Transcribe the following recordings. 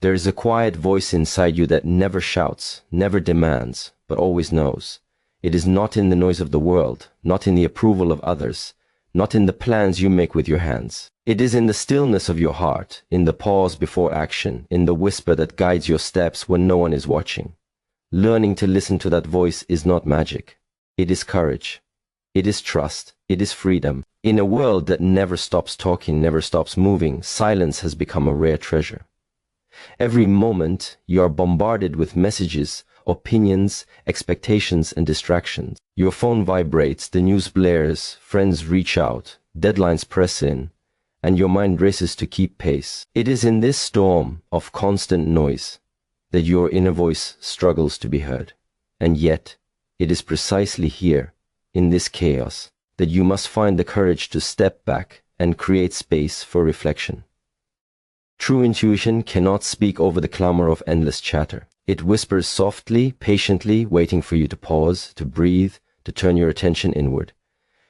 There is a quiet voice inside you that never shouts, never demands, but always knows. It is not in the noise of the world, not in the approval of others, not in the plans you make with your hands. It is in the stillness of your heart, in the pause before action, in the whisper that guides your steps when no one is watching. Learning to listen to that voice is not magic. It is courage. It is trust. It is freedom. In a world that never stops talking, never stops moving, silence has become a rare treasure. Every moment, you are bombarded with messages, opinions, expectations, and distractions. Your phone vibrates, the news blares, friends reach out, deadlines press in, and your mind races to keep pace. It is in this storm of constant noise that your inner voice struggles to be heard. And yet, it is precisely here, in this chaos, that you must find the courage to step back and create space for reflection. True intuition cannot speak over the clamor of endless chatter. It whispers softly, patiently, waiting for you to pause, to breathe, to turn your attention inward.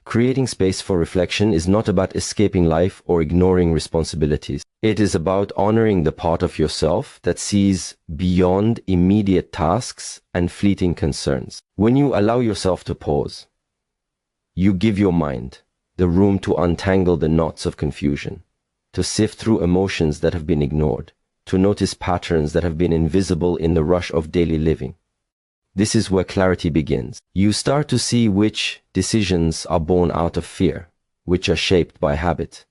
Creating space for reflection is not about escaping life or ignoring responsibilities. It is about honoring the part of yourself that sees beyond immediate tasks and fleeting concerns. When you allow yourself to pause, you give your mind the room to untangle the knots of confusion, to sift through emotions that have been ignored, to notice patterns that have been invisible in the rush of daily living. This is where clarity begins. You start to see which decisions are born out of fear, which are shaped by habit,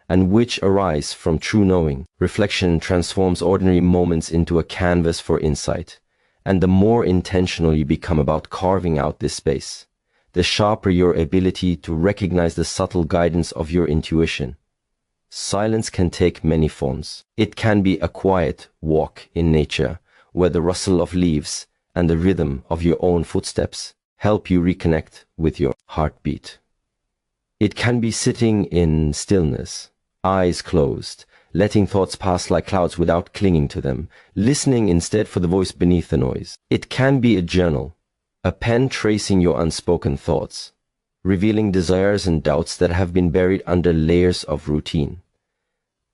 and which arise from true knowing. Reflection transforms ordinary moments into a canvas for insight, and the more intentional you become about carving out this space, the sharper your ability to recognize the subtle guidance of your intuition. Silence can take many forms. It can be a quiet walk in nature, where the rustle of leaves and the rhythm of your own footsteps help you reconnect with your heartbeat. It can be sitting in stillness, eyes closed, letting thoughts pass like clouds without clinging to them, listening instead for the voice beneath the noise. It can be a journal, a pen tracing your unspoken thoughts, revealing desires and doubts that have been buried under layers of routine.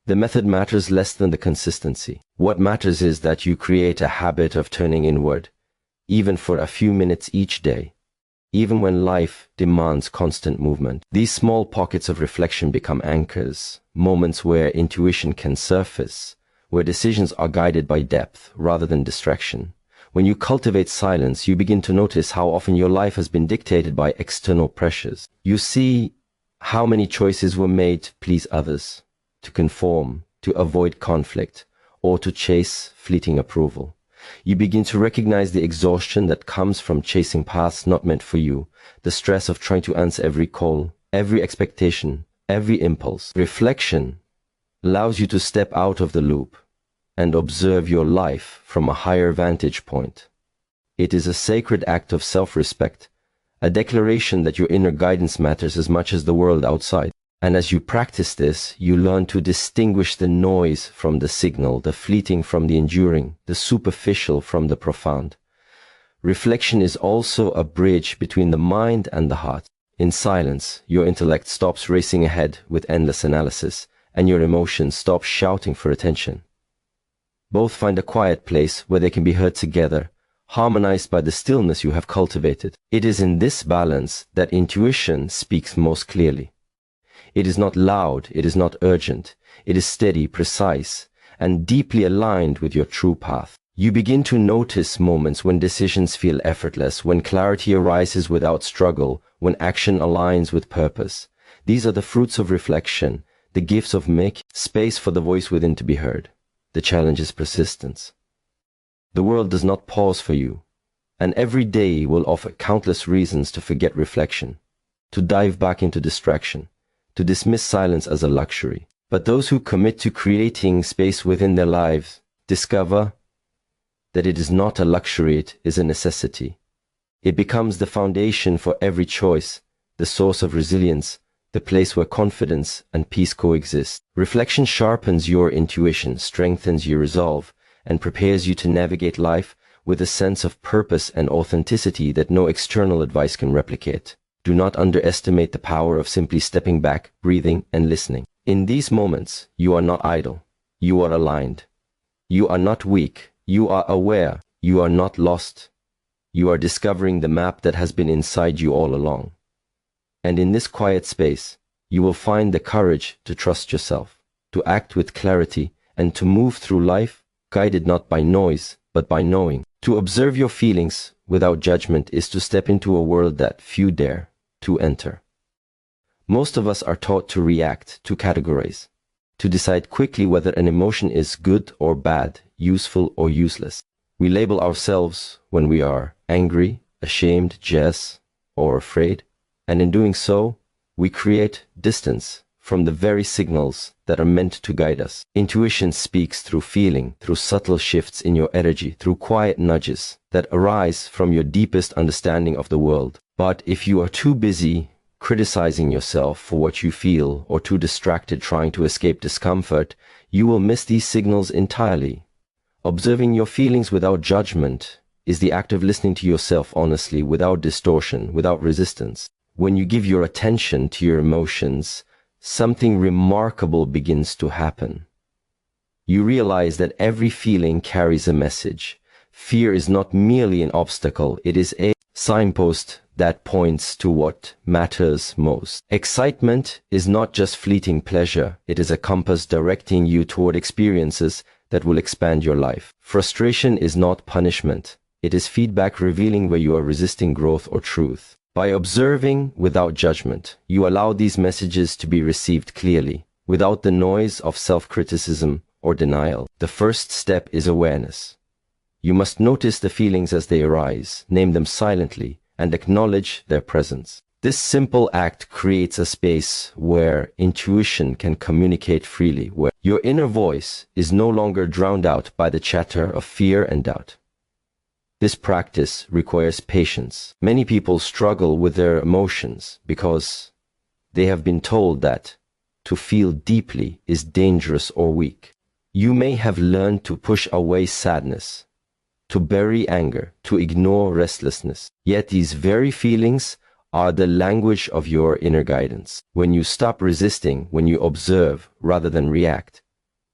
The method matters less than the consistency. What matters is that you create a habit of turning inward, even for a few minutes each day, even when life demands constant movement. These small pockets of reflection become anchors, moments where intuition can surface, where decisions are guided by depth rather than distraction. When you cultivate silence, you begin to notice how often your life has been dictated by external pressures. You see how many choices were made to please others, to conform, to avoid conflict, or to chase fleeting approval. You begin to recognize the exhaustion that comes from chasing paths not meant for you, the stress of trying to answer every call, every expectation, every impulse. Reflection allows you to step out of the loop and observe your life from a higher vantage point. It is a sacred act of self-respect, a declaration that your inner guidance matters as much as the world outside. And as you practice this, you learn to distinguish the noise from the signal, the fleeting from the enduring, the superficial from the profound. Reflection is also a bridge between the mind and the heart. In silence, your intellect stops racing ahead with endless analysis, and your emotions stop shouting for attention. Both find a quiet place where they can be heard together, harmonized by the stillness you have cultivated. It is in this balance that intuition speaks most clearly. It is not loud, it is not urgent, it is steady, precise, and deeply aligned with your true path. You begin to notice moments when decisions feel effortless, when clarity arises without struggle, when action aligns with purpose. These are the fruits of reflection, the gifts of making space for the voice within to be heard. The challenge is persistence. The world does not pause for you, and every day will offer countless reasons to forget reflection, to dive back into distraction, to dismiss silence as a luxury. But those who commit to creating space within their lives discover that it is not a luxury, it is a necessity. It becomes the foundation for every choice, the source of resilience, the place where confidence and peace coexist. Reflection sharpens your intuition, strengthens your resolve, and prepares you to navigate life with a sense of purpose and authenticity that no external advice can replicate. Do not underestimate the power of simply stepping back, breathing, and listening. In these moments, you are not idle. You are aligned. You are not weak. You are aware. You are not lost. You are discovering the map that has been inside you all along. And in this quiet space, you will find the courage to trust yourself, to act with clarity, and to move through life guided not by noise, but by knowing. To observe your feelings without judgment is to step into a world that few dare to enter. Most of us are taught to react, to categorize, to decide quickly whether an emotion is good or bad, useful or useless. We label ourselves when we are angry, ashamed, jealous, or afraid, and in doing so, we create distance from the very signals that are meant to guide us. Intuition speaks through feeling, through subtle shifts in your energy, through quiet nudges that arise from your deepest understanding of the world. But if you are too busy criticizing yourself for what you feel or too distracted trying to escape discomfort, you will miss these signals entirely. Observing your feelings without judgment is the act of listening to yourself honestly, without distortion, without resistance. When you give your attention to your emotions, something remarkable begins to happen. You realize that every feeling carries a message. Fear is not merely an obstacle, it is a signpost that points to what matters most. Excitement is not just fleeting pleasure, it is a compass directing you toward experiences that will expand your life. Frustration is not punishment, it is feedback revealing where you are resisting growth or truth. By observing without judgment, you allow these messages to be received clearly, without the noise of self-criticism or denial. The first step is awareness. You must notice the feelings as they arise, name them silently, and acknowledge their presence. This simple act creates a space where intuition can communicate freely, where your inner voice is no longer drowned out by the chatter of fear and doubt. This practice requires patience. Many people struggle with their emotions because they have been told that to feel deeply is dangerous or weak. You may have learned to push away sadness, to bury anger, to ignore restlessness. Yet these very feelings are the language of your inner guidance. When you stop resisting, when you observe rather than react,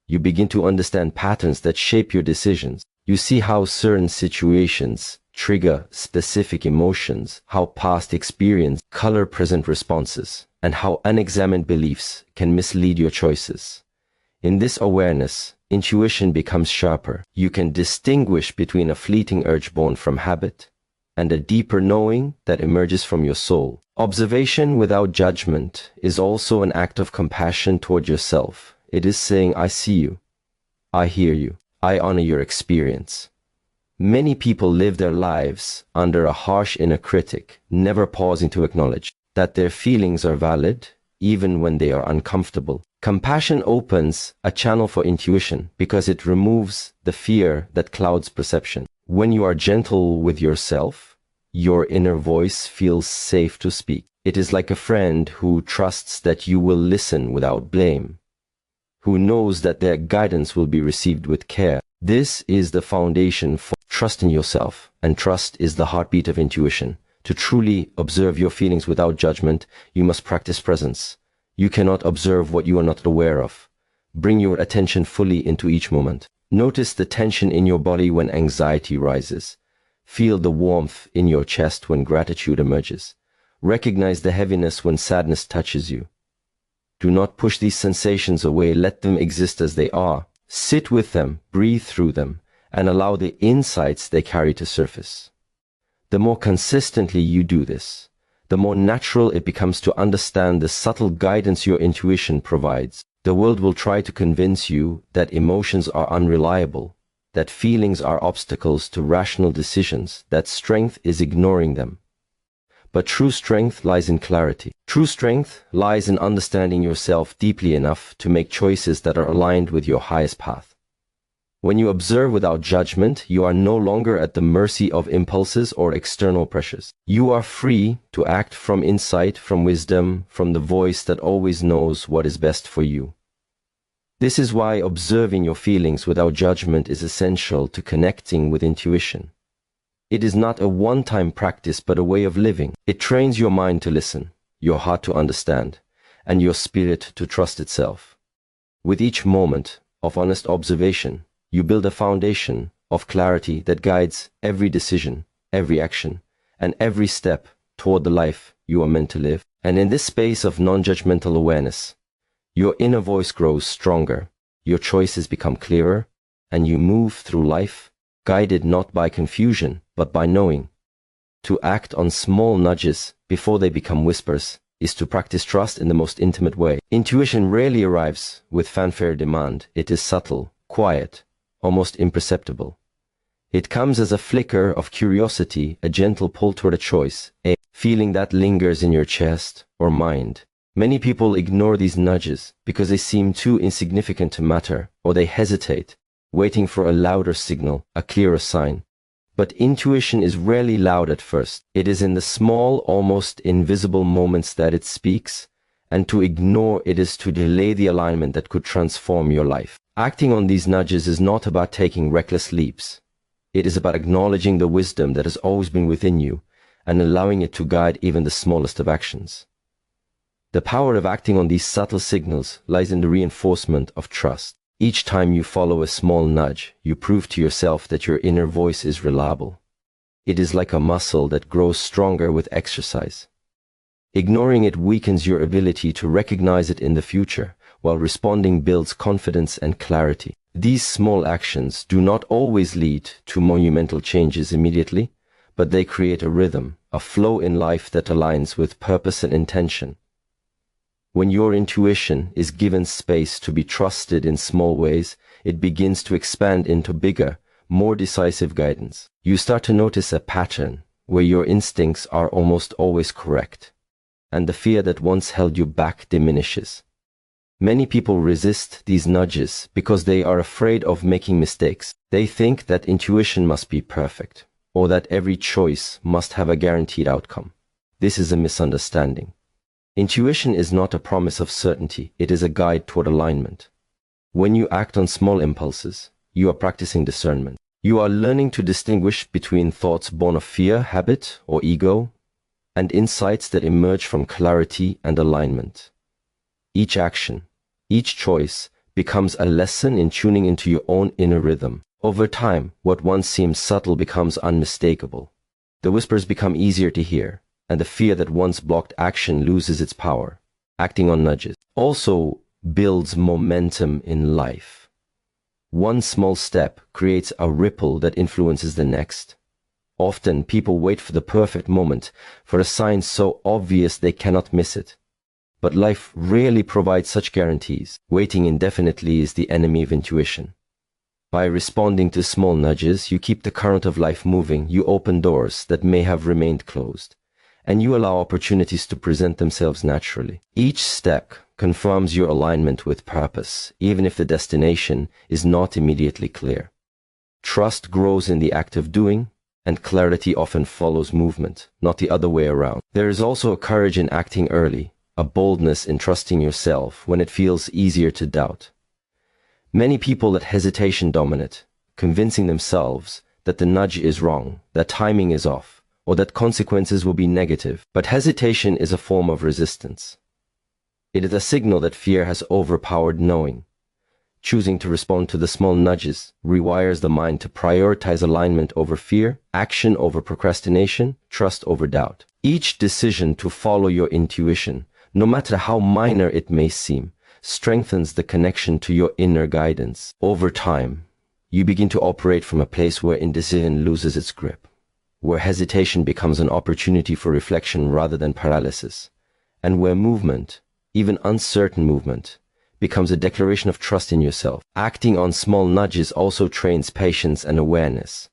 you begin to understand patterns that shape your decisions. You see how certain situations trigger specific emotions, how past experience color present responses, and how unexamined beliefs can mislead your choices. In this awareness, intuition becomes sharper. You can distinguish between a fleeting urge born from habit and a deeper knowing that emerges from your soul. Observation without judgment is also an act of compassion toward yourself. It is saying, I see you, I hear you, I honor your experience. Many people live their lives under a harsh inner critic, never pausing to acknowledge that their feelings are valid, even when they are uncomfortable. Compassion opens a channel for intuition because it removes the fear that clouds perception. When you are gentle with yourself, your inner voice feels safe to speak. It is like a friend who trusts that you will listen without blame, who knows that their guidance will be received with care. This is the foundation for trust in yourself, and trust is the heartbeat of intuition. To truly observe your feelings without judgment, you must practice presence. You cannot observe what you are not aware of. Bring your attention fully into each moment. Notice the tension in your body when anxiety rises. Feel the warmth in your chest when gratitude emerges. Recognize the heaviness when sadness touches you. Do not push these sensations away. Let them exist as they are. Sit with them, breathe through them, and allow the insights they carry to surface. The more consistently you do this, the more natural it becomes to understand the subtle guidance your intuition provides. The world will try to convince you that emotions are unreliable, that feelings are obstacles to rational decisions, that strength is ignoring them. But true strength lies in clarity. True strength lies in understanding yourself deeply enough to make choices that are aligned with your highest path. When you observe without judgment, you are no longer at the mercy of impulses or external pressures. You are free to act from insight, from wisdom, from the voice that always knows what is best for you. This is why observing your feelings without judgment is essential to connecting with intuition. It is not a one-time practice, but a way of living. It trains your mind to listen, your heart to understand, and your spirit to trust itself. With each moment of honest observation, you build a foundation of clarity that guides every decision, every action, and every step toward the life you are meant to live. And in this space of non-judgmental awareness, your inner voice grows stronger, your choices become clearer, and you move through life guided not by confusion, but by knowing. To act on small nudges before they become whispers is to practice trust in the most intimate way. Intuition rarely arrives with fanfare demand. It is subtle, quiet, almost imperceptible. It comes as a flicker of curiosity, a gentle pull toward a choice, a feeling that lingers in your chest or mind. Many people ignore these nudges because they seem too insignificant to matter, or they hesitate, waiting for a louder signal, a clearer sign. But intuition is rarely loud at first. It is in the small, almost invisible moments that it speaks, and to ignore it is to delay the alignment that could transform your life. Acting on these nudges is not about taking reckless leaps. It is about acknowledging the wisdom that has always been within you and allowing it to guide even the smallest of actions. The power of acting on these subtle signals lies in the reinforcement of trust. Each time you follow a small nudge, you prove to yourself that your inner voice is reliable. It is like a muscle that grows stronger with exercise. Ignoring it weakens your ability to recognize it in the future, while responding builds confidence and clarity. These small actions do not always lead to monumental changes immediately, but they create a rhythm, a flow in life that aligns with purpose and intention. When your intuition is given space to be trusted in small ways, it begins to expand into bigger, more decisive guidance. You start to notice a pattern where your instincts are almost always correct, and the fear that once held you back diminishes. Many people resist these nudges because they are afraid of making mistakes. They think that intuition must be perfect, or that every choice must have a guaranteed outcome. This is a misunderstanding. Intuition is not a promise of certainty, it is a guide toward alignment. When you act on small impulses, you are practicing discernment. You are learning to distinguish between thoughts born of fear, habit, or ego, and insights that emerge from clarity and alignment. Each action, each choice, becomes a lesson in tuning into your own inner rhythm. Over time, what once seemed subtle becomes unmistakable. The whispers become easier to hear, and the fear that once blocked action loses its power. Acting on nudges also builds momentum in life. One small step creates a ripple that influences the next. Often people wait for the perfect moment, for a sign so obvious they cannot miss it. But life rarely provides such guarantees. Waiting indefinitely is the enemy of intuition. By responding to small nudges, you keep the current of life moving, you open doors that may have remained closed, and you allow opportunities to present themselves naturally. Each step confirms your alignment with purpose, even if the destination is not immediately clear. Trust grows in the act of doing, and clarity often follows movement, not the other way around. There is also a courage in acting early, a boldness in trusting yourself when it feels easier to doubt. Many people let hesitation dominate, convincing themselves that the nudge is wrong, that timing is off, or that consequences will be negative. But hesitation is a form of resistance. It is a signal that fear has overpowered knowing. Choosing to respond to the small nudges rewires the mind to prioritize alignment over fear, action over procrastination, trust over doubt. Each decision to follow your intuition, no matter how minor it may seem, strengthens the connection to your inner guidance. Over time, you begin to operate from a place where indecision loses its grip, where hesitation becomes an opportunity for reflection rather than paralysis, and where movement, even uncertain movement, becomes a declaration of trust in yourself. Acting on small nudges also trains patience and awareness.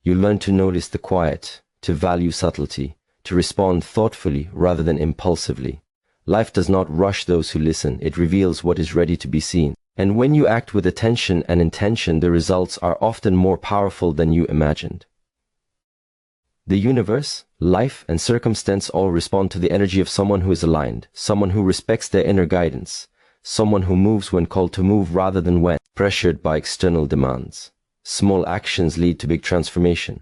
You learn to notice the quiet, to value subtlety, to respond thoughtfully rather than impulsively. Life does not rush those who listen, it reveals what is ready to be seen. And when you act with attention and intention, the results are often more powerful than you imagined. The universe, life, and circumstance all respond to the energy of someone who is aligned, someone who respects their inner guidance, someone who moves when called to move rather than when pressured by external demands. Small actions lead to big transformation.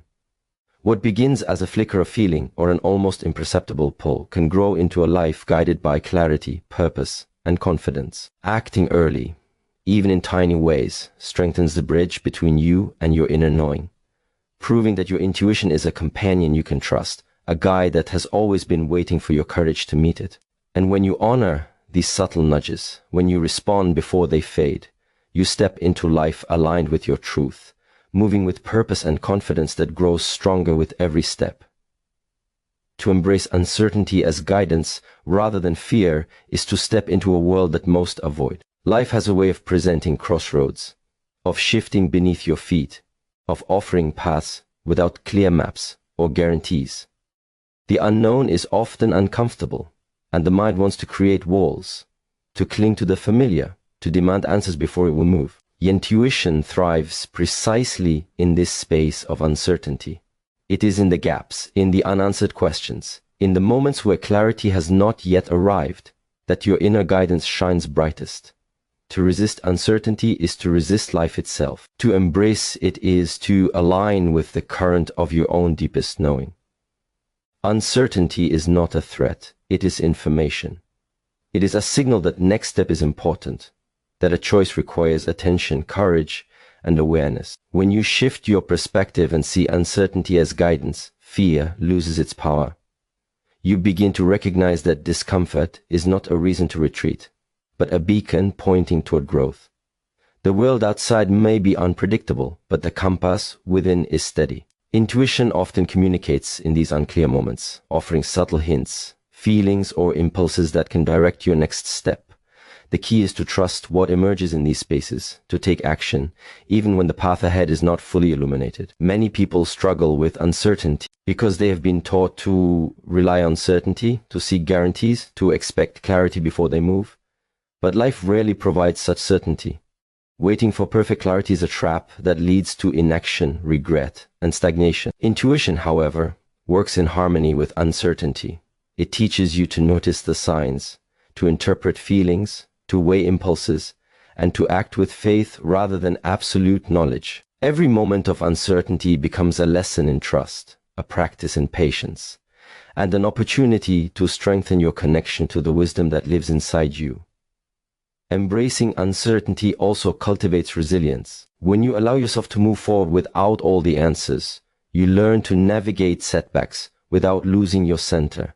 What begins as a flicker of feeling or an almost imperceptible pull can grow into a life guided by clarity, purpose, and confidence. Acting early, even in tiny ways, strengthens the bridge between you and your inner knowing, proving that your intuition is a companion you can trust, a guide that has always been waiting for your courage to meet it. And when you honor these subtle nudges, when you respond before they fade, you step into life aligned with your truth, moving with purpose and confidence that grows stronger with every step. To embrace uncertainty as guidance rather than fear is to step into a world that most avoid. Life has a way of presenting crossroads, of shifting beneath your feet, of offering paths without clear maps or guarantees. The unknown is often uncomfortable, and the mind wants to create walls, to cling to the familiar, to demand answers before it will move. Intuition thrives precisely in this space of uncertainty. It is in the gaps, in the unanswered questions, in the moments where clarity has not yet arrived, that your inner guidance shines brightest. To resist uncertainty is to resist life itself. To embrace it is to align with the current of your own deepest knowing. Uncertainty is not a threat, it is information. It is a signal that next step is important, that a choice requires attention, courage, and awareness. When you shift your perspective and see uncertainty as guidance, fear loses its power. You begin to recognize that discomfort is not a reason to retreat, but a beacon pointing toward growth. The world outside may be unpredictable, but the compass within is steady. Intuition often communicates in these unclear moments, offering subtle hints, feelings, or impulses that can direct your next step. The key is to trust what emerges in these spaces, to take action, even when the path ahead is not fully illuminated. Many people struggle with uncertainty because they have been taught to rely on certainty, to seek guarantees, to expect clarity before they move. But life rarely provides such certainty. Waiting for perfect clarity is a trap that leads to inaction, regret, and stagnation. Intuition, however, works in harmony with uncertainty. It teaches you to notice the signs, to interpret feelings, to weigh impulses, and to act with faith rather than absolute knowledge. Every moment of uncertainty becomes a lesson in trust, a practice in patience, and an opportunity to strengthen your connection to the wisdom that lives inside you. Embracing uncertainty also cultivates resilience. When you allow yourself to move forward without all the answers, you learn to navigate setbacks without losing your center.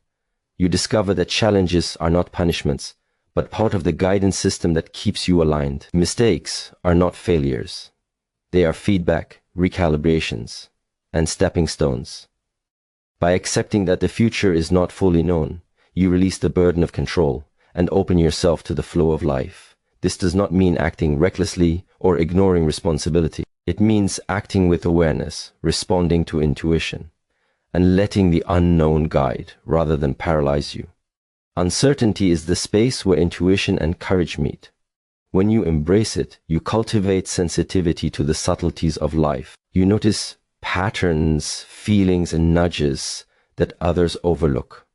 You discover that challenges are not punishments, but part of the guidance system that keeps you aligned. Mistakes are not failures. They are feedback, recalibrations, and stepping stones. By accepting that the future is not fully known, you release the burden of control and open yourself to the flow of life. This does not mean acting recklessly or ignoring responsibility. It means acting with awareness, responding to intuition, and letting the unknown guide rather than paralyze you. Uncertainty is the space where intuition and courage meet. When you embrace it, you cultivate sensitivity to the subtleties of life. You notice patterns, feelings, and nudges that others overlook.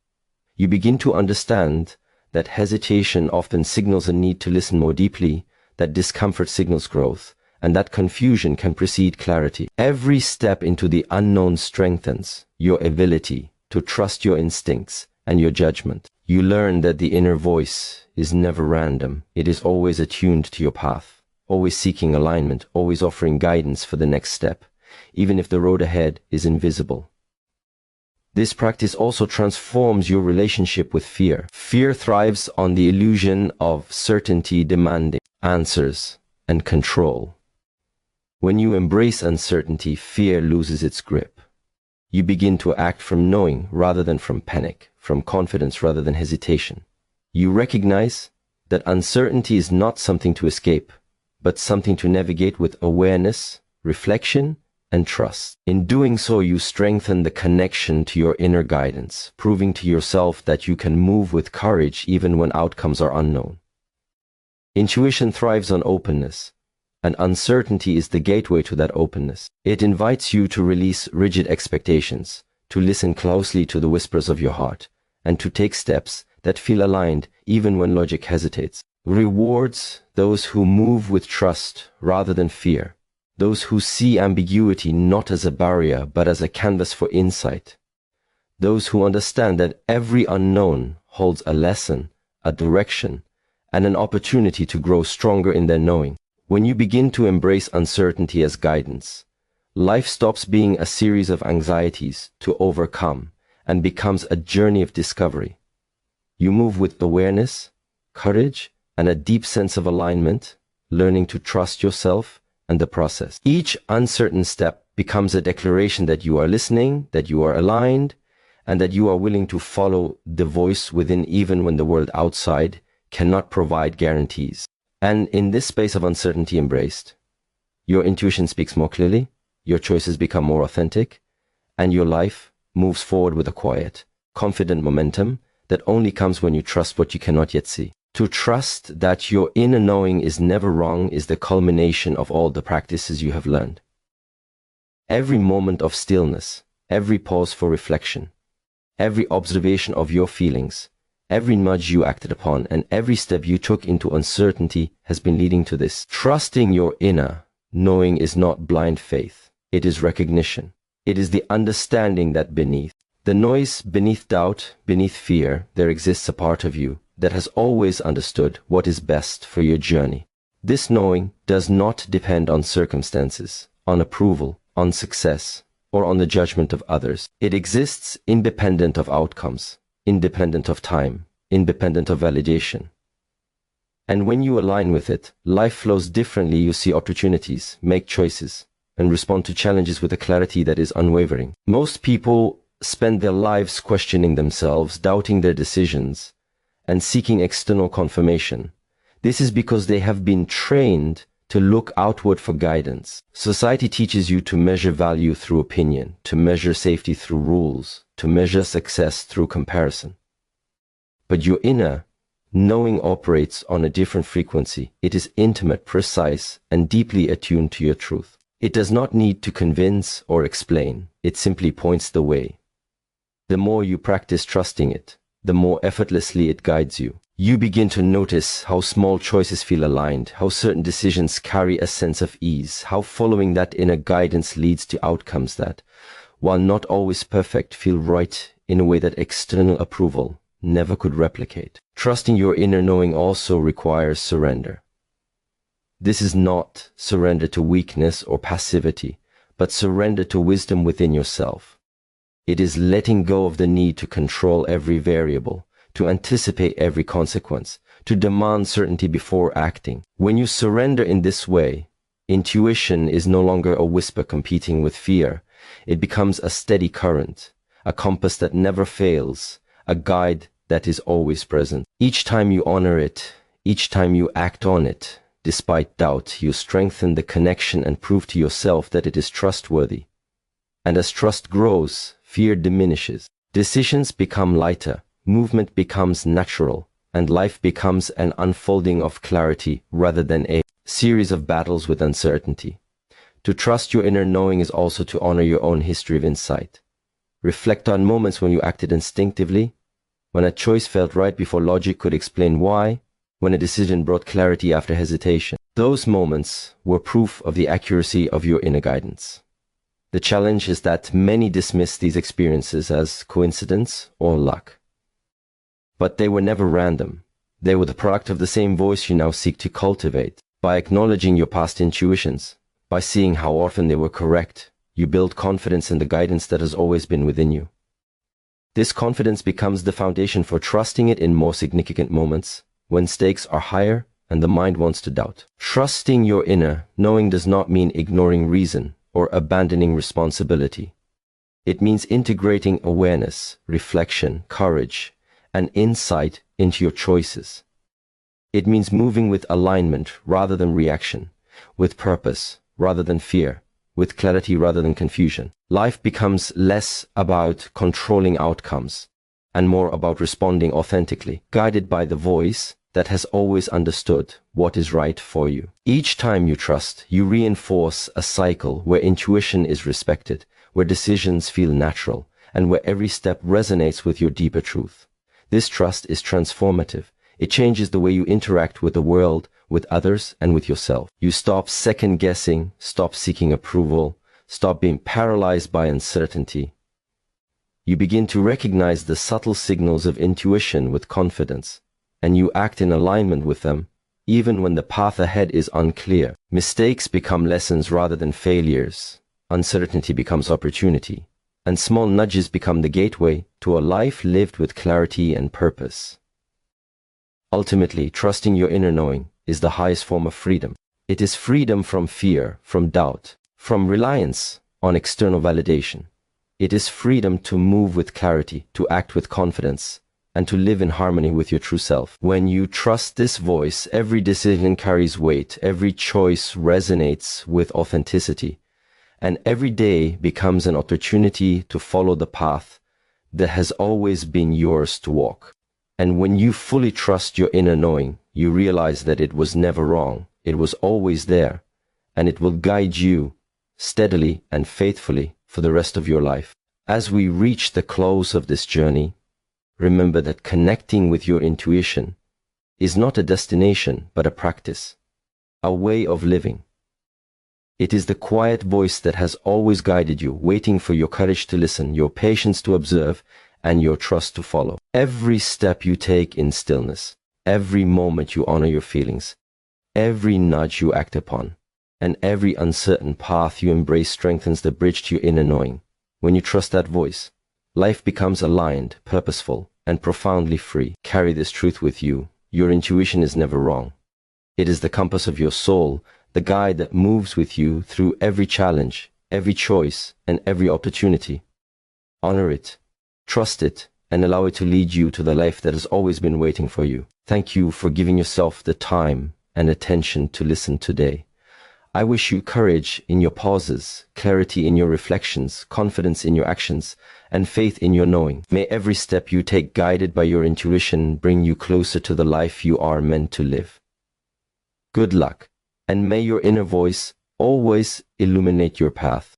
You begin to understand that hesitation often signals a need to listen more deeply, that discomfort signals growth, and that confusion can precede clarity. Every step into the unknown strengthens your ability to trust your instincts and your judgment. You learn that the inner voice is never random. It is always attuned to your path, always seeking alignment, always offering guidance for the next step, even if the road ahead is invisible. This practice also transforms your relationship with fear. Fear thrives on the illusion of certainty, demanding answers and control. When you embrace uncertainty, fear loses its grip. You begin to act from knowing rather than from panic, from confidence rather than hesitation. You recognize that uncertainty is not something to escape, but something to navigate with awareness, reflection, and trust. In doing so, you strengthen the connection to your inner guidance, proving to yourself that you can move with courage even when outcomes are unknown. Intuition thrives on openness, and uncertainty is the gateway to that openness. It invites you to release rigid expectations, to listen closely to the whispers of your heart, and to take steps that feel aligned even when logic hesitates. Rewards those who move with trust rather than fear, those who see ambiguity not as a barrier but as a canvas for insight, those who understand that every unknown holds a lesson, a direction, and an opportunity to grow stronger in their knowing. When you begin to embrace uncertainty as guidance, life stops being a series of anxieties to overcome and becomes a journey of discovery. You move with awareness, courage, and a deep sense of alignment, learning to trust yourself and the process. Each uncertain step becomes a declaration that you are listening, that you are aligned, and that you are willing to follow the voice within even when the world outside cannot provide guarantees. And in this space of uncertainty embraced, your intuition speaks more clearly, your choices become more authentic, and your life moves forward with a quiet, confident momentum that only comes when you trust what you cannot yet see. To trust that your inner knowing is never wrong is the culmination of all the practices you have learned. Every moment of stillness, every pause for reflection, every observation of your feelings, every nudge you acted upon, and every step you took into uncertainty has been leading to this. Trusting your inner knowing is not blind faith. It is recognition. It is the understanding that beneath the noise, beneath doubt, beneath fear, there exists a part of you that has always understood what is best for your journey. This knowing does not depend on circumstances, on approval, on success, or on the judgment of others. It exists independent of outcomes, independent of time, independent of validation. And when you align with it, life flows differently. You see opportunities, make choices, and respond to challenges with a clarity that is unwavering. Most people spend their lives questioning themselves, doubting their decisions, and seeking external confirmation. This is because they have been trained to look outward for guidance. Society teaches you to measure value through opinion, to measure safety through rules, to measure success through comparison. But your inner knowing operates on a different frequency. It is intimate, precise, and deeply attuned to your truth. It does not need to convince or explain. It simply points the way. The more you practice trusting it, the more effortlessly it guides you. You begin to notice how small choices feel aligned, how certain decisions carry a sense of ease, how following that inner guidance leads to outcomes that, while not always perfect, feel right in a way that external approval never could replicate. Trusting your inner knowing also requires surrender. This is not surrender to weakness or passivity, but surrender to wisdom within yourself. It is letting go of the need to control every variable, to anticipate every consequence, to demand certainty before acting. When you surrender in this way, intuition is no longer a whisper competing with fear. It becomes a steady current, a compass that never fails, a guide that is always present. Each time you honor it, each time you act on it, despite doubt, you strengthen the connection and prove to yourself that it is trustworthy. And as trust grows, fear diminishes. Decisions become lighter, movement becomes natural, and life becomes an unfolding of clarity rather than a series of battles with uncertainty. To trust your inner knowing is also to honor your own history of insight. Reflect on moments when you acted instinctively, when a choice felt right before logic could explain why, when a decision brought clarity after hesitation. Those moments were proof of the accuracy of your inner guidance. The challenge is that many dismiss these experiences as coincidence or luck. But they were never random. They were the product of the same voice you now seek to cultivate. By acknowledging your past intuitions, by seeing how often they were correct, you build confidence in the guidance that has always been within you. This confidence becomes the foundation for trusting it in more significant moments, when stakes are higher and the mind wants to doubt. Trusting your inner knowing does not mean ignoring reason or abandoning responsibility. It means integrating awareness, reflection, courage, and insight into your choices. It means moving with alignment rather than reaction, with purpose rather than fear, with clarity rather than confusion. Life becomes less about controlling outcomes and more about responding authentically, guided by the voice that has always understood what is right for you. Each time you trust, you reinforce a cycle where intuition is respected, where decisions feel natural, and where every step resonates with your deeper truth. This trust is transformative. It changes the way you interact with the world, with others, and with yourself. You stop second-guessing, stop seeking approval, stop being paralyzed by uncertainty. You begin to recognize the subtle signals of intuition with confidence, and you act in alignment with them even when the path ahead is unclear. Mistakes become lessons rather than failures. Uncertainty becomes opportunity, and small nudges become the gateway to a life lived with clarity and purpose. Ultimately, trusting your inner knowing is the highest form of freedom. It is freedom from fear, from doubt, from reliance on external validation. It is freedom to move with clarity, to act with confidence, and to live in harmony with your true self. When you trust this voice, every decision carries weight, every choice resonates with authenticity, and every day becomes an opportunity to follow the path that has always been yours to walk. And when you fully trust your inner knowing, you realize that it was never wrong. It was always there, and it will guide you steadily and faithfully for the rest of your life. As we reach the close of this journey, remember that connecting with your intuition is not a destination, but a practice, a way of living. It is the quiet voice that has always guided you, waiting for your courage to listen, your patience to observe, and your trust to follow. Every step you take in stillness, every moment you honor your feelings, every nudge you act upon, and every uncertain path you embrace strengthens the bridge to your inner knowing. When you trust that voice, life becomes aligned, purposeful, and profoundly free. Carry this truth with you. Your intuition is never wrong. It is the compass of your soul, the guide that moves with you through every challenge, every choice, and every opportunity. Honor it, trust it, and allow it to lead you to the life that has always been waiting for you. Thank you for giving yourself the time and attention to listen today. I wish you courage in your pauses, clarity in your reflections, confidence in your actions, and faith in your knowing. May every step you take guided by your intuition bring you closer to the life you are meant to live. Good luck, and may your inner voice always illuminate your path.